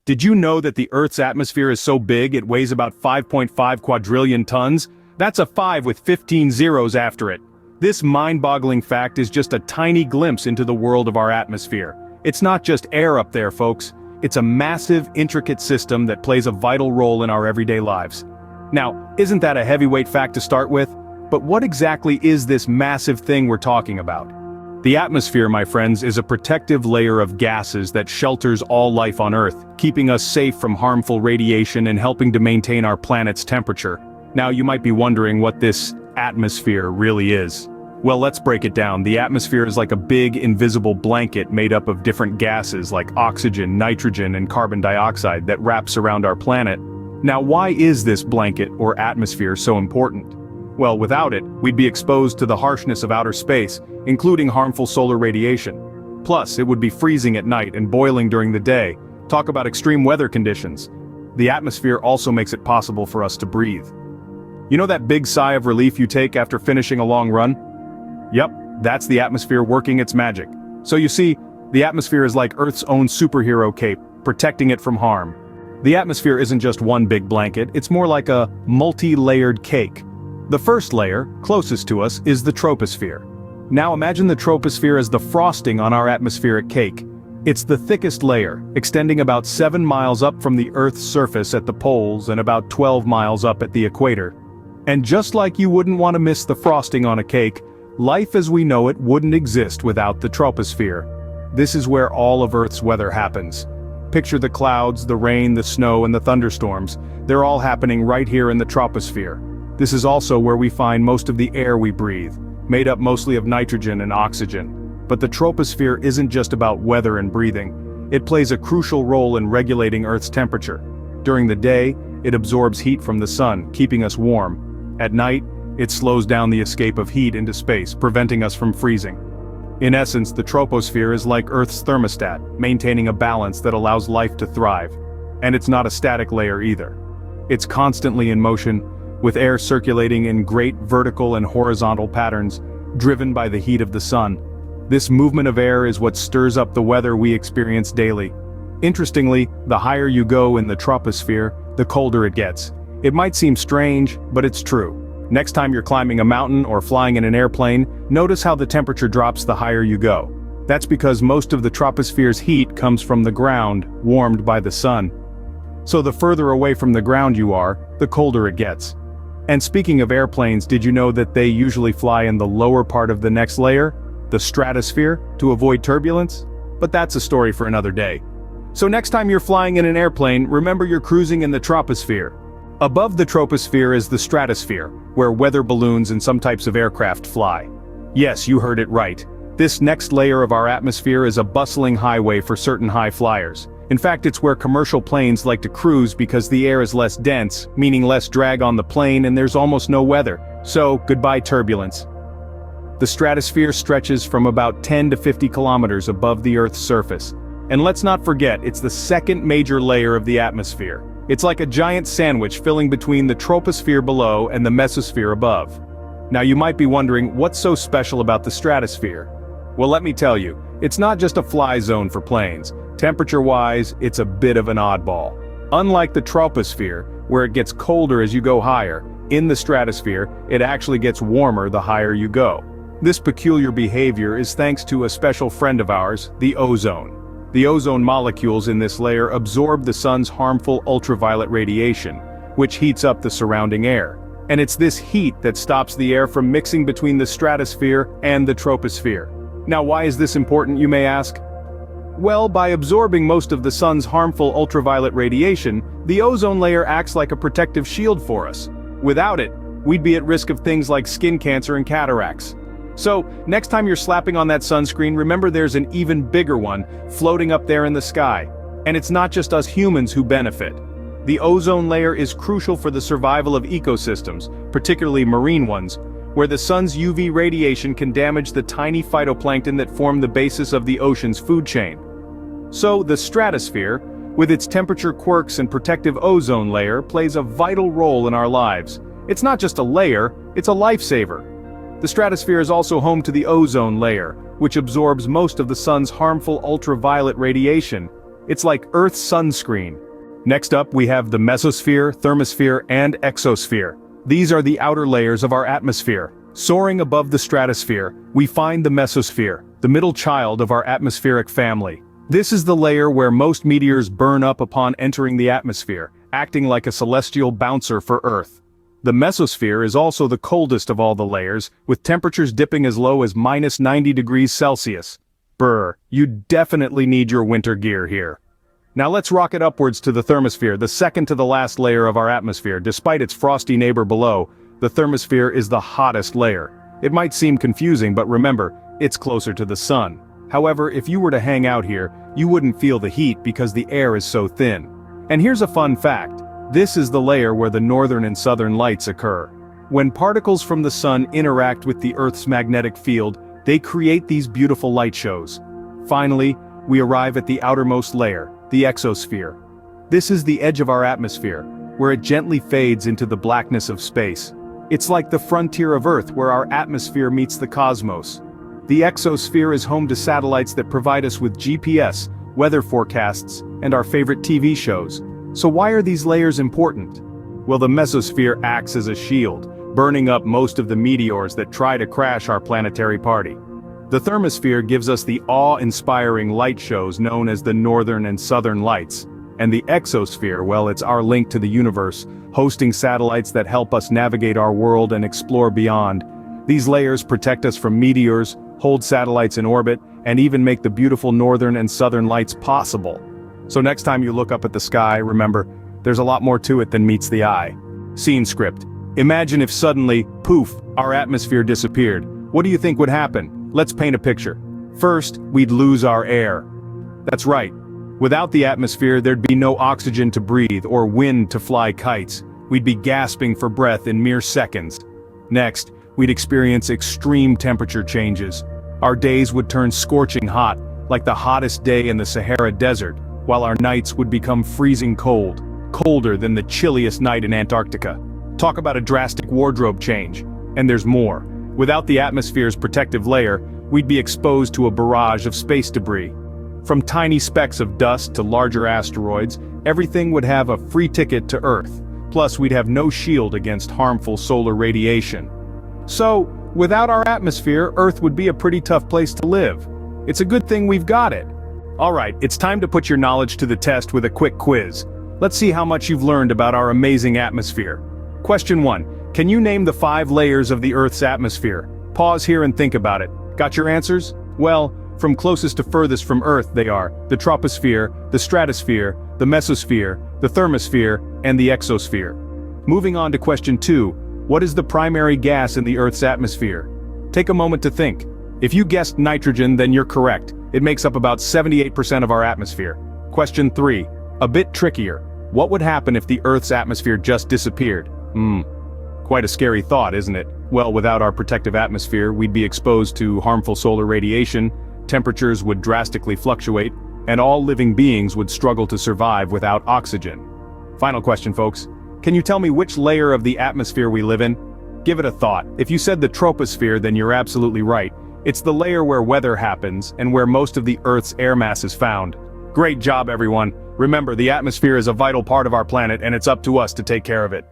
Did you know that the Earth's atmosphere is so big it weighs about 5.5 quadrillion tons? That's a 5 with 15 zeros after it. This mind-boggling fact is just a tiny glimpse into the world of our atmosphere. It's not just air up there, folks. It's a massive, intricate system that plays a vital role in our everyday lives. Now, isn't that a heavyweight fact to start with? But what exactly is this massive thing we're talking about? The atmosphere, my friends, is a protective layer of gases that shelters all life on Earth, keeping us safe from harmful radiation and helping to maintain our planet's temperature. Now, you might be wondering what this atmosphere really is. Well, let's break it down. The atmosphere is like a big, invisible blanket made up of different gases like oxygen, nitrogen, and carbon dioxide that wraps around our planet. Now, why is this blanket or atmosphere so important? Well, without it, we'd be exposed to the harshness of outer space, including harmful solar radiation. Plus, it would be freezing at night and boiling during the day. Talk about extreme weather conditions. The atmosphere also makes it possible for us to breathe. You know that big sigh of relief you take after finishing a long run? Yep, that's the atmosphere working its magic. So you see, the atmosphere is like Earth's own superhero cape, protecting it from harm. The atmosphere isn't just one big blanket, it's more like a multi-layered cake. The first layer, closest to us, is the troposphere. Now imagine the troposphere as the frosting on our atmospheric cake. It's the thickest layer, extending about 7 miles up from the Earth's surface at the poles and about 12 miles up at the equator. And just like you wouldn't want to miss the frosting on a cake, life as we know it wouldn't exist without the troposphere. This is where all of Earth's weather happens. Picture the clouds, the rain, the snow, and the thunderstorms. They're all happening right here in the troposphere. This is also where we find most of the air we breathe, made up mostly of nitrogen and oxygen. But the troposphere isn't just about weather and breathing. It plays a crucial role in regulating Earth's temperature. During the day, it absorbs heat from the sun, keeping us warm. At night, it slows down the escape of heat into space, preventing us from freezing. In essence, the troposphere is like Earth's thermostat, maintaining a balance that allows life to thrive. And it's not a static layer either. It's constantly in motion, with air circulating in great vertical and horizontal patterns, driven by the heat of the sun. This movement of air is what stirs up the weather we experience daily. Interestingly, the higher you go in the troposphere, the colder it gets. It might seem strange, but it's true. Next time you're climbing a mountain or flying in an airplane, notice how the temperature drops the higher you go. That's because most of the troposphere's heat comes from the ground, warmed by the sun. So the further away from the ground you are, the colder it gets. And speaking of airplanes, did you know that they usually fly in the lower part of the next layer, the stratosphere, to avoid turbulence? But that's a story for another day. So next time you're flying in an airplane, remember you're cruising in the troposphere. Above the troposphere is the stratosphere, where weather balloons and some types of aircraft fly. Yes, you heard it right. This next layer of our atmosphere is a bustling highway for certain high flyers. In fact, it's where commercial planes like to cruise because the air is less dense, meaning less drag on the plane and there's almost no weather. So, goodbye turbulence. The stratosphere stretches from about 10 to 50 kilometers above the Earth's surface. And let's not forget, it's the second major layer of the atmosphere. It's like a giant sandwich filling between the troposphere below and the mesosphere above. Now you might be wondering, what's so special about the stratosphere? Well, let me tell you, it's not just a fly zone for planes. Temperature-wise, it's a bit of an oddball. Unlike the troposphere, where it gets colder as you go higher, in the stratosphere, it actually gets warmer the higher you go. This peculiar behavior is thanks to a special friend of ours, the ozone. The ozone molecules in this layer absorb the sun's harmful ultraviolet radiation, which heats up the surrounding air. And it's this heat that stops the air from mixing between the stratosphere and the troposphere. Now, why is this important, you may ask? Well, by absorbing most of the sun's harmful ultraviolet radiation, the ozone layer acts like a protective shield for us. Without it, we'd be at risk of things like skin cancer and cataracts. So, next time you're slapping on that sunscreen, remember there's an even bigger one floating up there in the sky. And it's not just us humans who benefit. The ozone layer is crucial for the survival of ecosystems, particularly marine ones, where the sun's UV radiation can damage the tiny phytoplankton that form the basis of the ocean's food chain. So, the stratosphere, with its temperature quirks and protective ozone layer, plays a vital role in our lives. It's not just a layer, it's a lifesaver. The stratosphere is also home to the ozone layer, which absorbs most of the sun's harmful ultraviolet radiation. It's like Earth's sunscreen. Next up we have the mesosphere, thermosphere, and exosphere. These are the outer layers of our atmosphere. Soaring above the stratosphere, we find the mesosphere, the middle child of our atmospheric family. This is the layer where most meteors burn up upon entering the atmosphere, acting like a celestial bouncer for Earth. The mesosphere is also the coldest of all the layers, with temperatures dipping as low as -90 degrees Celsius. Brr, you definitely need your winter gear here. Now let's rocket upwards to the thermosphere, the second to the last layer of our atmosphere. Despite its frosty neighbor below, the thermosphere is the hottest layer. It might seem confusing, but remember, it's closer to the sun. However, if you were to hang out here, you wouldn't feel the heat because the air is so thin. And here's a fun fact. This is the layer where the northern and southern lights occur. When particles from the sun interact with the Earth's magnetic field, they create these beautiful light shows. Finally, we arrive at the outermost layer, the exosphere. This is the edge of our atmosphere, where it gently fades into the blackness of space. It's like the frontier of Earth where our atmosphere meets the cosmos. The exosphere is home to satellites that provide us with GPS, weather forecasts, and our favorite TV shows. So why are these layers important? Well, the mesosphere acts as a shield, burning up most of the meteors that try to crash our planetary party. The thermosphere gives us the awe-inspiring light shows known as the northern and southern lights. And the exosphere, well, it's our link to the universe, hosting satellites that help us navigate our world and explore beyond. These layers protect us from meteors, hold satellites in orbit, and even make the beautiful northern and southern lights possible. So next time you look up at the sky, remember, there's a lot more to it than meets the eye. Scene script. Imagine if suddenly, poof, our atmosphere disappeared. What do you think would happen? Let's paint a picture. First, we'd lose our air. That's right. Without the atmosphere, there'd be no oxygen to breathe or wind to fly kites. We'd be gasping for breath in mere seconds. Next, we'd experience extreme temperature changes. Our days would turn scorching hot, like the hottest day in the Sahara Desert, while our nights would become freezing cold, colder than the chilliest night in Antarctica. Talk about a drastic wardrobe change. And there's more. Without the atmosphere's protective layer, we'd be exposed to a barrage of space debris. From tiny specks of dust to larger asteroids, everything would have a free ticket to Earth. Plus, we'd have no shield against harmful solar radiation. So, without our atmosphere, Earth would be a pretty tough place to live. It's a good thing we've got it. Alright, it's time to put your knowledge to the test with a quick quiz. Let's see how much you've learned about our amazing atmosphere. Question 1. Can you name the 5 layers of the Earth's atmosphere? Pause here and think about it. Got your answers? Well, from closest to furthest from Earth they are the troposphere, the stratosphere, the mesosphere, the thermosphere, and the exosphere. Moving on to question 2. What is the primary gas in the Earth's atmosphere? Take a moment to think. If you guessed nitrogen, then you're correct. It makes up about 78% of our atmosphere. Question 3. A bit trickier. What would happen if the Earth's atmosphere just disappeared? Quite a scary thought, isn't it? Well, without our protective atmosphere, we'd be exposed to harmful solar radiation, temperatures would drastically fluctuate, and all living beings would struggle to survive without oxygen. Final question, folks. Can you tell me which layer of the atmosphere we live in? Give it a thought. If you said the troposphere, then you're absolutely right. It's the layer where weather happens and where most of the Earth's air mass is found. Great job, everyone. Remember, the atmosphere is a vital part of our planet, and it's up to us to take care of it.